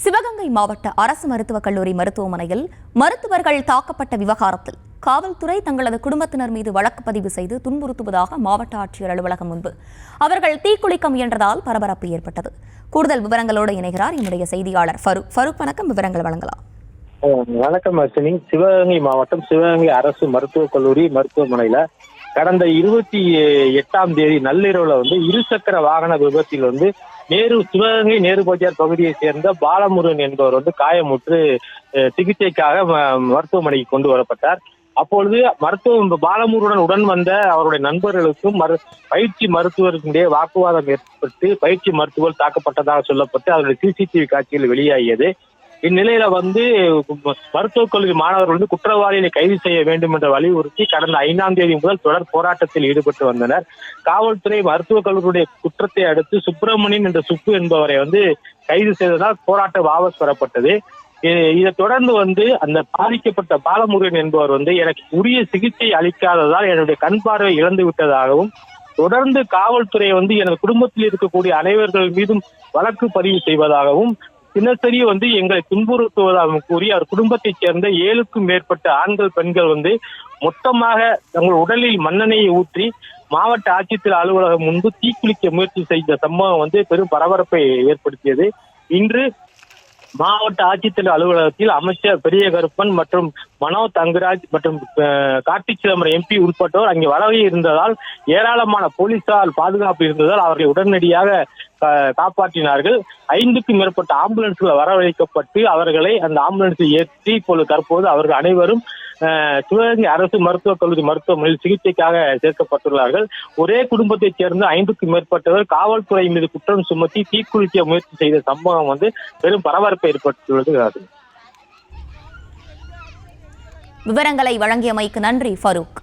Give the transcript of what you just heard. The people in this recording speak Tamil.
சிவகங்கை மாவட்ட அரசு மருத்துவக் கல்லூரி மருத்துவமனையில் மருத்துவர்கள் தாக்கப்பட்ட விவகாரத்தில் காவல்துறை தங்களது குடும்பத்தினர் மீது வழக்கு பதிவு செய்து துன்புறுத்துவதாக மாவட்ட ஆட்சியர் அலுவலகம் முன்பு அவர்கள் தீக்குளிக்க முயன்றதால் பரபரப்பு ஏற்பட்டது. கூடுதல் விவரங்களோடு இணைகிறார் என்னுடைய செய்தியாளர் ஃபரூக். வணக்கம், விவரங்கள் வழங்கலாம். வணக்கம் அர்ச்சனி. சிவகங்கை மாவட்டம் சிவகங்கை அரசு மருத்துவக் கல்லூரி மருத்துவமனையில கடந்த 28ஆம் தேதி நள்ளிரவுல இருசக்கர வாகன விபத்தில் சிவகங்கை நேரு பஜார் பகுதியை சேர்ந்த பாலமுருகன் என்பவர் காயமுற்று சிகிச்சைக்காக மருத்துவமனைக்கு கொண்டு வரப்பட்டார். அப்பொழுது பாலமுருகன் உடன் வந்த அவருடைய நண்பர்களுக்கும் பயிற்சி மருத்துவர்களுடைய வாக்குவாதம் ஏற்பட்டு பயிற்சி மருத்துவர் தாக்கப்பட்டதாக சொல்லப்பட்டு அவருடைய சிசிடிவி காட்சிகள் வெளியாகியது. இந்நிலையில மருத்துவக் கல்லூரி மாணவர்கள் குற்றவாளிகளை கைது செய்ய வேண்டும் என்ற வலியுறுத்தி கடந்த 5ஆம் தேதி முதல் தொடர் போராட்டத்தில் ஈடுபட்டு வந்தனர். காவல்துறை மருத்துவக் கல்லூரியுடைய குற்றத்தை அடுத்து சுப்பிரமணியன் என்ற சுப்பு என்பவரை கைது செய்ததால் போராட்டம் வாபஸ் பெறப்பட்டது. இதை தொடர்ந்து அந்த பாதிக்கப்பட்ட பாலமுருகன் என்பவர் எனக்கு உரிய சிகிச்சை அளிக்காததால் என்னுடைய கண் பார்வை இழந்து விட்டதாகவும் தொடர்ந்து காவல்துறை எனது குடும்பத்தில் இருக்கக்கூடிய அனைவர்கள் மீதும் வழக்கு பதிவு செய்வதாகவும் தினசரி எங்களை துன்புறுத்துவதாகவும் கூறி அவர் குடும்பத்தைச் சேர்ந்த 7க்கும் மேற்பட்ட ஆண்கள் பெண்கள் மொத்தமாக தங்கள் உடலில் மண்ணெண்ணெயை ஊற்றி மாவட்ட ஆட்சித்தலைவர் அலுவலகம் முன்பு தீக்குளிக்க முயற்சி செய்த சம்பவம் பெரும் பரபரப்பை ஏற்படுத்தியது. இன்று மாவட்ட ஆட்சித்தலைவர் அலுவலகத்தில் அமைச்சர் பெரிய கருப்பன் மற்றும் மனோ தங்கராஜ் மற்றும் கார்த்திக் சிதம்பரம் எம்பி உட்பட்டோர் அங்கே வரவே இருந்ததால் ஏராளமான போலீசார் பாதுகாப்பு இருந்ததால் அவர்களை உடனடியாக காப்பாற்றினார்கள். 5க்கும் மேற்பட்ட ஆம்புலன்ஸ்கள் வரவழைக்கப்பட்டு அவர்களை அந்த ஆம்புலன்ஸில் ஏற்றி தற்போது அவர்கள் அனைவரும் சிவகங்கை அரசு மருத்துவக் கல்லூரி மருத்துவமனையில் சிகிச்சைக்காக சேர்க்கப்பட்டுள்ளார்கள். ஒரே குடும்பத்தைச் சேர்ந்த 5க்கும் மேற்பட்டவர் காவல்துறை மீது குற்றம் சுமத்தி தீக்குளிக்க முயற்சி செய்த சம்பவம் பெரும் பரபரப்பை ஏற்பட்டுள்ளது. விவரங்களை வழங்கியமைக்கு நன்றி ஃபரூக்.